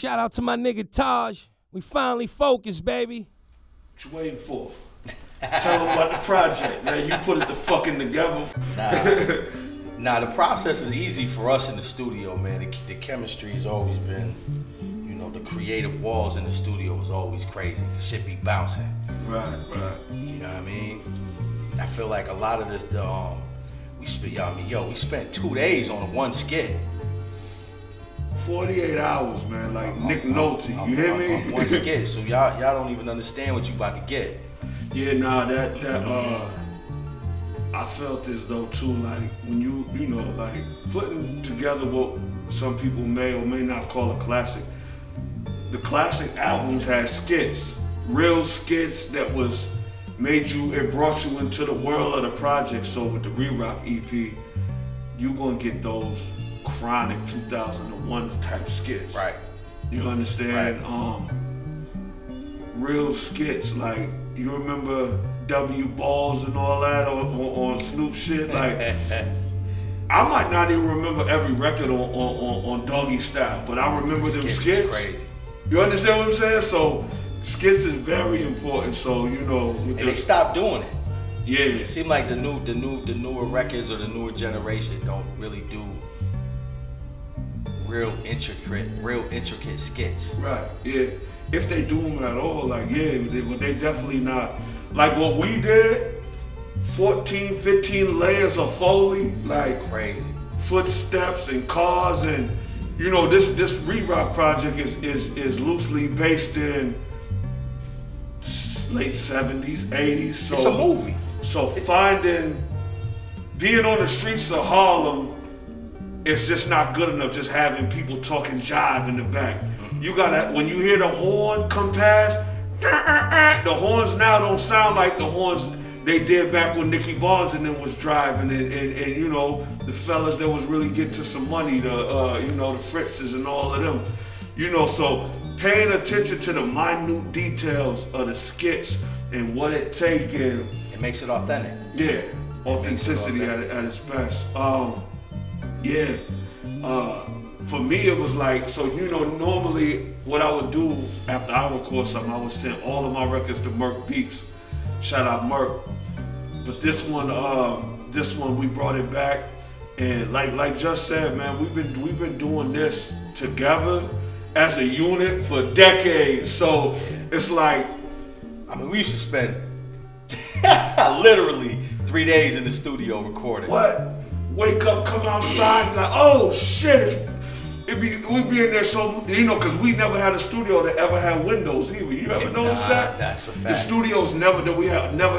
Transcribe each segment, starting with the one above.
Shout out to my nigga Taj. We finally focused, baby. What you waiting for? Tell them about the project, man. You put it the fucking together. Nah, the process is easy for us in the studio, man. The chemistry has always been, the creative walls in the studio was always crazy. Shit be bouncing. Right. You know what I mean? I feel like a lot of this, we spent 2 days on one skit. 48 hours, man. Like Nick Nolte, you hear me? On one skit, so y'all don't even understand what you about to get. Yeah, nah, that I felt as though too, like when you like putting together what some people may or may not call a classic. The classic albums had skits, real skits that it brought you into the world of the project. So with the Re-Rock EP, you gonna get those chronic 2001 type skits. Right. You understand? Right. Real skits, like you remember W Balls and all that on Snoop shit. Like I might not even remember every record on Doggy Style, but I remember them skits. Crazy. You understand what I'm saying? So skits is very important. So and they stopped doing it. Yeah. It seemed like the newer records or the newer generation don't really do real intricate skits. Right. Yeah. If they do them at all, like they definitely not like what we did. 14, 15 layers of Foley, like crazy footsteps and cars, and this Re-Rock project is loosely based in late 70s, 80s. So it's a movie. So being on the streets of Harlem, it's just not good enough just having people talking jive in the back. You gotta, when you hear the horn come past, the horns now don't sound like the horns they did back when Nicky Barnes and them was driving, and the fellas that was really getting to some money, the Fritzes and all of them. So paying attention to the minute details of the skits and what it take, and it makes it authentic. Yeah, authenticity at its best. For me it was like, so normally what I would do after I record something, I would send all of my records to Merc Beats. Shout out Merc. But this one we brought it back, and like just said, man, we've been doing this together as a unit for decades. So it's like, I mean, we used to spend literally 3 days in the studio recording. What? Wake up, come outside, like, oh shit! We'd be in there so, because we never had a studio that ever had windows either. You ever noticed that? That's a fact. The studios never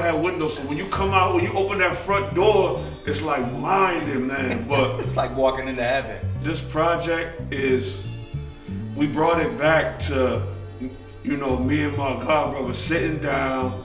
had windows. So when you come out, when you open that front door, it's like blinding, man. But it's like walking into heaven. This project we brought it back to, me and my godbrother sitting down.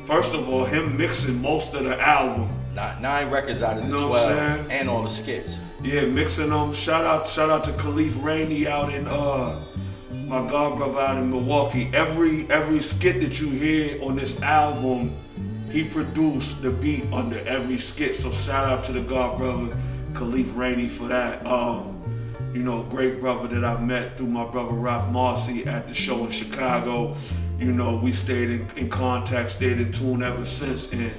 First of all, him mixing most of the album. 9 records out of the 12, and all the skits. Yeah, mixing them. Shout out to Khalif Rainey out in my godbrother out in Milwaukee. Every skit that you hear on this album, he produced the beat under every skit. So shout out to the godbrother Khalif Rainey for that. Great brother that I met through my brother Rock Marcy at the show in Chicago. We stayed in contact, stayed in tune ever since, and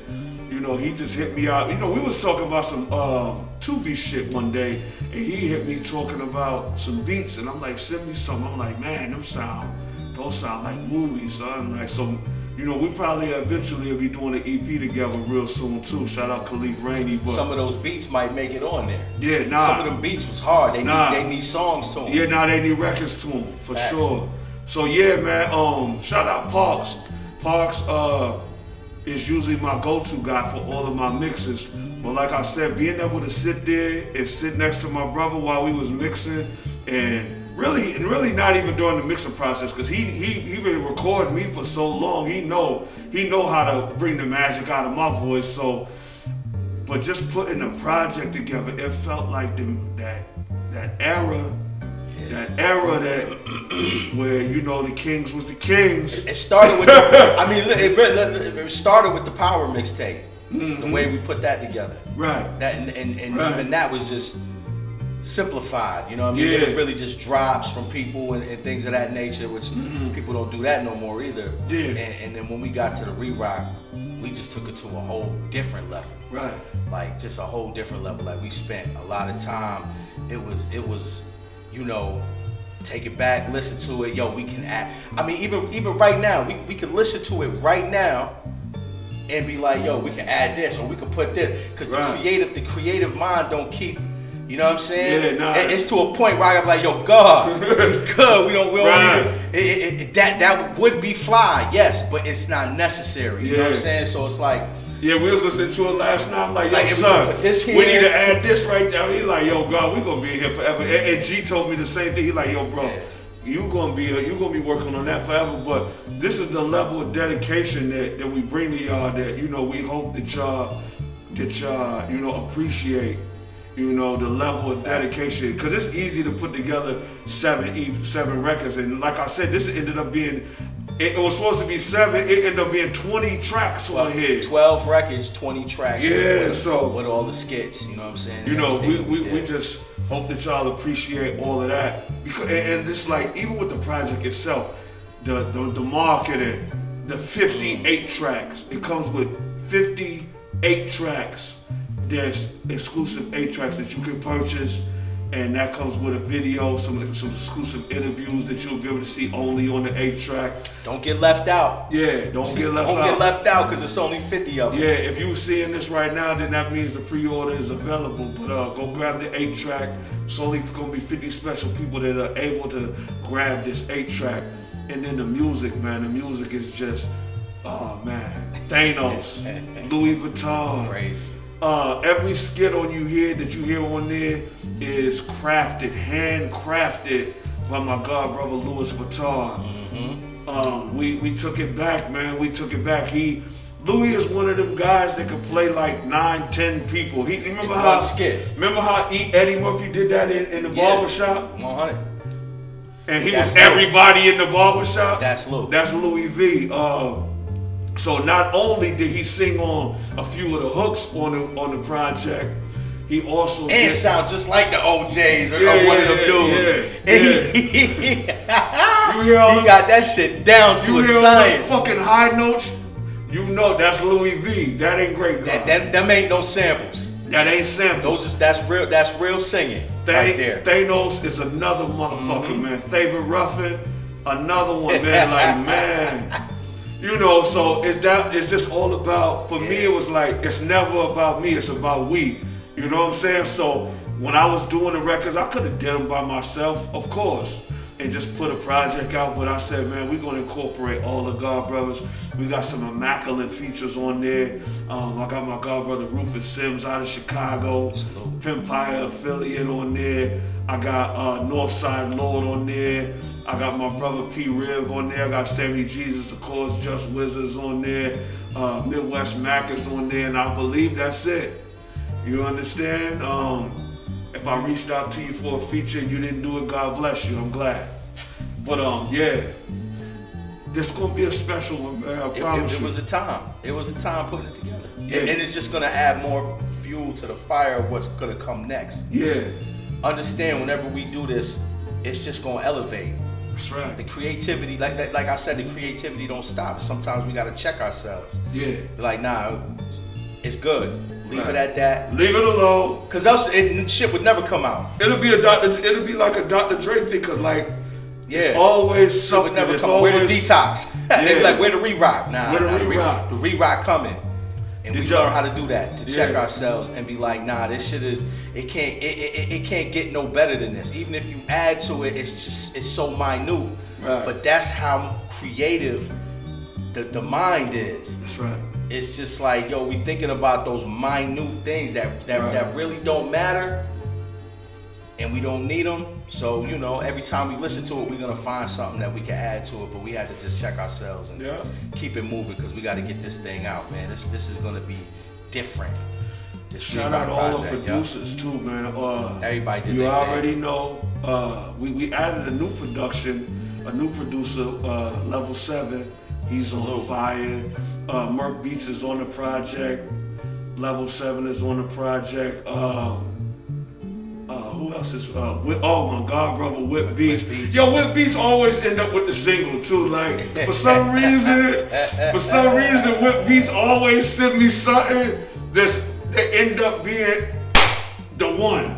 he just hit me out. We was talking about some 2B shit one day, and he hit me talking about some beats, and I'm like, send me some. I'm like, man, those sound like movies, son. Like, so, we probably eventually will be doing an EP together real soon too. Shout out Khalif Rainey. But some of those beats might make it on there. Yeah, nah. Some of them beats was hard. They need songs to them. Yeah, they need records to them for Facts. Sure. So yeah, man. Shout out Parks. Parks is usually my go-to guy for all of my mixes. But like I said, being able to sit there and sit next to my brother while we was mixing, and really not even during the mixing process, because he been recording me for so long. He know how to bring the magic out of my voice. So, but just putting the project together, it felt like that era. That era where the Kings was the Kings. It started with it started with the Power mixtape. Mm-hmm. The way we put that together. Right. That and right. Even that was just simplified. You know what I mean? Yeah. It was really just drops from people and things of that nature, which people don't do that no more either. Yeah. And then when we got to the re-rock, we just took it to a whole different level. Right. Like just a whole different level. Like we spent a lot of time. It was, you know, take it back, listen to it. Yo, we can add. I mean, even right now, we can listen to it right now and be like, yo, we can add this or we can put this, because the creative mind don't keep. You know what I'm saying? Yeah, nah. It's to a point where I'm like, yo, God, we good. We don't need that would be fly, yes, but it's not necessary. You know what I'm saying? So it's like, yeah, we was listening to it last night. I'm like, yo, like, son, put this here. we need to add this right there. He like, yo, God, we gonna be here forever. And G told me the same thing. He like, yo, bro, you gonna be working on that forever. But this is the level of dedication that we bring to y'all. That, you know, we hope that y'all you know, appreciate. You know, the level of dedication, because it's easy to put together seven records, and like I said, this ended up being. It was supposed to be 7. It ended up being 20 tracks on here. 12 records, 20 tracks. Yeah, with so all the skits, you know what I'm saying? You know, we just hope that y'all appreciate all of that, because and it's like, even with the project itself, the marketing, the 58 tracks. It comes with 58 tracks. There's exclusive 8 tracks that you can purchase. And that comes with a video, some exclusive interviews that you'll be able to see only on the 8 track. Don't get left out. Yeah, don't get left out. Don't get left out, because it's only 50 of them. Yeah, if you're seeing this right now, then that means the pre-order is available. But go grab the 8 track. It's only going to be 50 special people that are able to grab this 8 track. And then the music, man. The music is just, oh man. Thanos, Louis Vuitton. Crazy. Every skit on you hear on there is handcrafted by my god brother Louis Vuitton. We took it back, man. We took it back. Louis is one of them guys that can play like 9, 10 people. Remember how Eddie Murphy did that in the barbershop? 100. And he was everybody in the barbershop. That's Louis. That's Louis V. So not only did he sing on a few of the hooks on the project, he also sound just like the OJs or one of them dudes. He got that shit down to a science. Fucking high notes, you know that's Louis V. That ain't great. Them ain't no samples. That ain't samples. That's real singing right there. Thanos is another motherfucker, man. Favorite Ruffin, another one, man. Like, man. You know, so it's just all about, for me, it was like, it's never about me, it's about we. You know what I'm saying? So when I was doing the records, I could have done them by myself, of course, and just put a project out, but I said, man, we're gonna incorporate all the God Brothers. We got some immaculate features on there. I got my God brother Rufus Sims out of Chicago, Pimpire affiliate on there. I got Northside Lord on there. I got my brother P. Riv on there. I got Sammy Jesus, of course, Just Wizards on there. Midwest Mac is on there, and I believe that's it. You understand? If I reached out to you for a feature and you didn't do it, God bless you. I'm glad. But yeah, this gonna be a special one, man. I promise you. It was a time. It was a time putting it together, and it's just gonna add more fuel to the fire of what's gonna come next. Yeah. Understand, whenever we do this, it's just gonna elevate. That's right. The creativity, like I said, the creativity don't stop. Sometimes we gotta check ourselves. Yeah. Be like, nah, it's good. Leave it at that. Leave it alone. Cause else shit would never come out. It'll be like a Dr. Dre thing, cause like, it's always something. Never come. Where the detox? They be like, where the re-rock? Nah, the re-rock coming. And we learn how to do that, to check ourselves and be like, nah, this shit is, it can't get no better than this. Even if you add to it, it's so minute. Right. But that's how creative the mind is. That's right. It's just like, yo, we thinking about those minute things that really don't matter, and we don't need them. So, you know, every time we listen to it, we're gonna find something that we can add to it. But we had to just check ourselves and keep it moving, because we got to get this thing out, man. This is gonna be different. Shout out all the producers too, man. Everybody did. You already know. We added a new producer, Level 7. He's on fire. Merc Beats is on the project. Level 7 is on the project. who else is oh my God, brother, Whip Beats. Beats. Yo, Whip Beats always end up with the single too. Like for some reason, Whip Beats always send me something that end up being the one.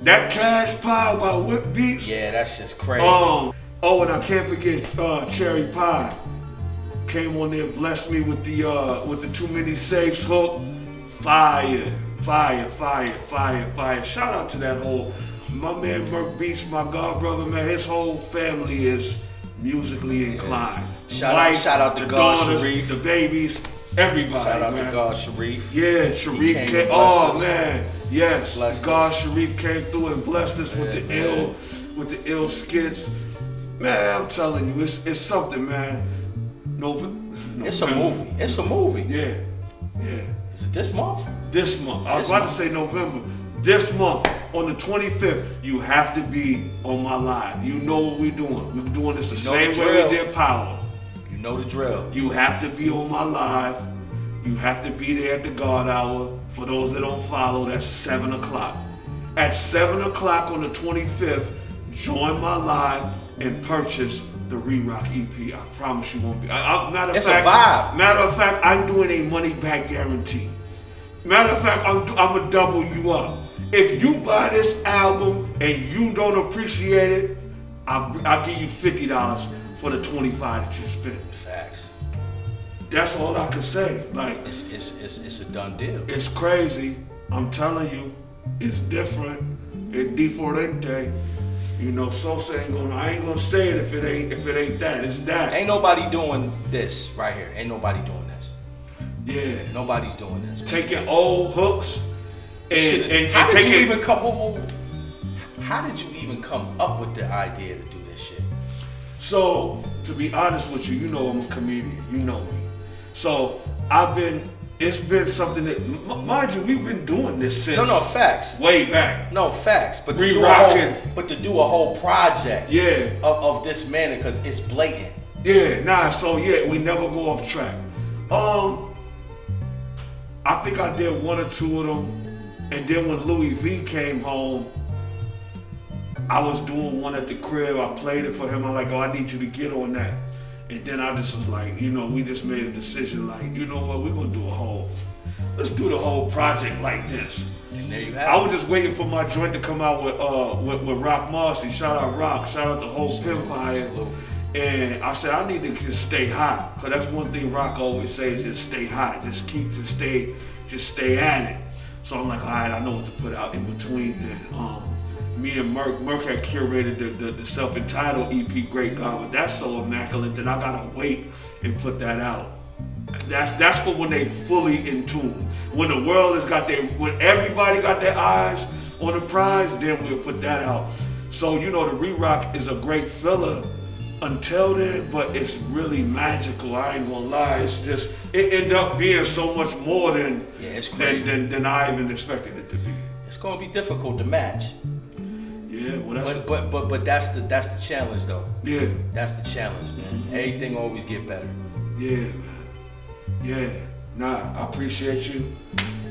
That Cash Pie by Whip Beats. Yeah, that's just crazy. Oh, and I can't forget Cherry Pie. Came on there, blessed me with the Too Many Safes hook. Fire. Shout out to that whole, my man Merc Beats, my God brother, man. His whole family is musically inclined. Shout out to God Sharif, the babies, everybody. Shout out man. to God Sharif. Yeah, Sharif came. Oh man, yes. God Sharif came through and blessed us with the ill skits. Man, I'm telling you, it's something, man. It's a movie. It's a movie. Yeah. Is it this month? This month. I was about to say November. This month, on the 25th, you have to be on my live. You know what we're doing. We're doing this the same way we did Power. You know the drill. You have to be on my live. You have to be there at the God Hour. For those that don't follow, that's 7 o'clock. At 7 o'clock on the 25th, join my live and purchase the Re-Rock EP. I promise you won't be. It's a vibe. Matter of fact, I'm doing a money back guarantee. Matter of fact, I'm gonna double you up. If you buy this album and you don't appreciate it, I'll give you $50 for the $25 that you spent. Facts. That's all I can say. Like it's a done deal. It's crazy. I'm telling you, it's different. It's diferente. You know, Sosa I ain't gonna say it if it ain't that. It's that. Ain't nobody doing this right here. Ain't nobody doing this. Yeah. Nobody's doing this. Taking old hooks and how did taking. you even how did you even come up with the idea to do this shit? So, to be honest with you, you know I'm a comedian. You know me. So it's been something that, mind you, we've been doing this since. No, facts. Way back. No, facts. But to do a whole project. Yeah. Of this manner, because it's blatant. Yeah, so we never go off track. I think I did one or two of them, and then when Louis V came home, I was doing one at the crib. I played it for him. I'm like, I need you to get on that. And then I just was like, we just made a decision, like, you know what, we're gonna do let's do the whole project like this. And there you have it. I was just waiting for my joint to come out with Rock Marcy. Shout out Rock, shout out the whole Empire. And I said, I need to just stay hot. Cause that's one thing Rock always says, just stay hot. Just stay at it. So I'm like, all right, I know what to put out in between then. Me and Merc had curated the self-entitled EP GREA8GAWD, but that's so immaculate that I gotta wait and put that out. That's for when they fully in tune. When the world when everybody got their eyes on the prize, then we'll put that out. So the Re-Rock is a great filler until then, but it's really magical. I ain't gonna lie. It's just it ended up being so much more than it's crazy. than I even expected it to be. It's gonna be difficult to match. Yeah, well but that's the challenge though. Yeah, that's the challenge, man. Mm-hmm. Everything always get better. Yeah, man. Yeah, I appreciate you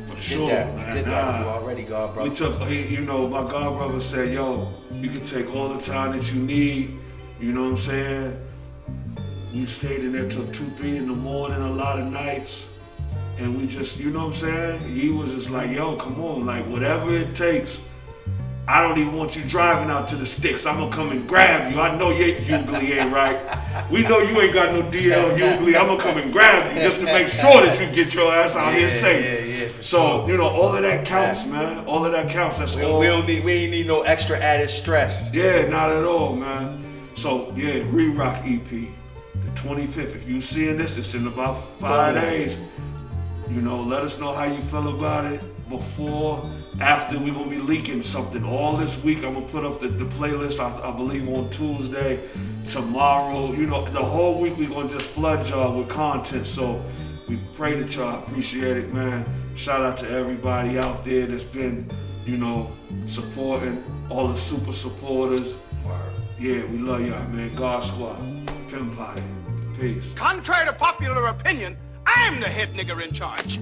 for sure. We did that. You already, God brother. We took, my God brother said, yo, you can take all the time that you need. You know what I'm saying? We stayed in there till 2, 3 in the morning a lot of nights, and we just, you know what I'm saying? He was just like, yo, come on, like whatever it takes. I don't even want you driving out to the sticks. I'm gonna come and grab you. I know your Hughley ain't right. We know you ain't got no DL Hughley. I'm gonna come and grab you just to make sure that you get your ass out here safe. Yeah, for so, sure. all of that counts, man. All of that counts. That's all. We ain't need no extra added stress. Yeah, not at all, man. So, Re-Rock EP, the 25th. If you seeing this, it's in about 5 days. Let us know how you feel about it. Before, after, we're gonna be leaking something all this week. I'm gonna put up the playlist, I believe, on Tuesday. Tomorrow, the whole week we're gonna just flood y'all with content. So we pray that y'all appreciate it, man. Shout out to everybody out there that's been, supporting, all the super supporters. Word. Yeah, we love y'all, man. God Squad, Empire, peace. Contrary to popular opinion, I'm the head nigger in charge.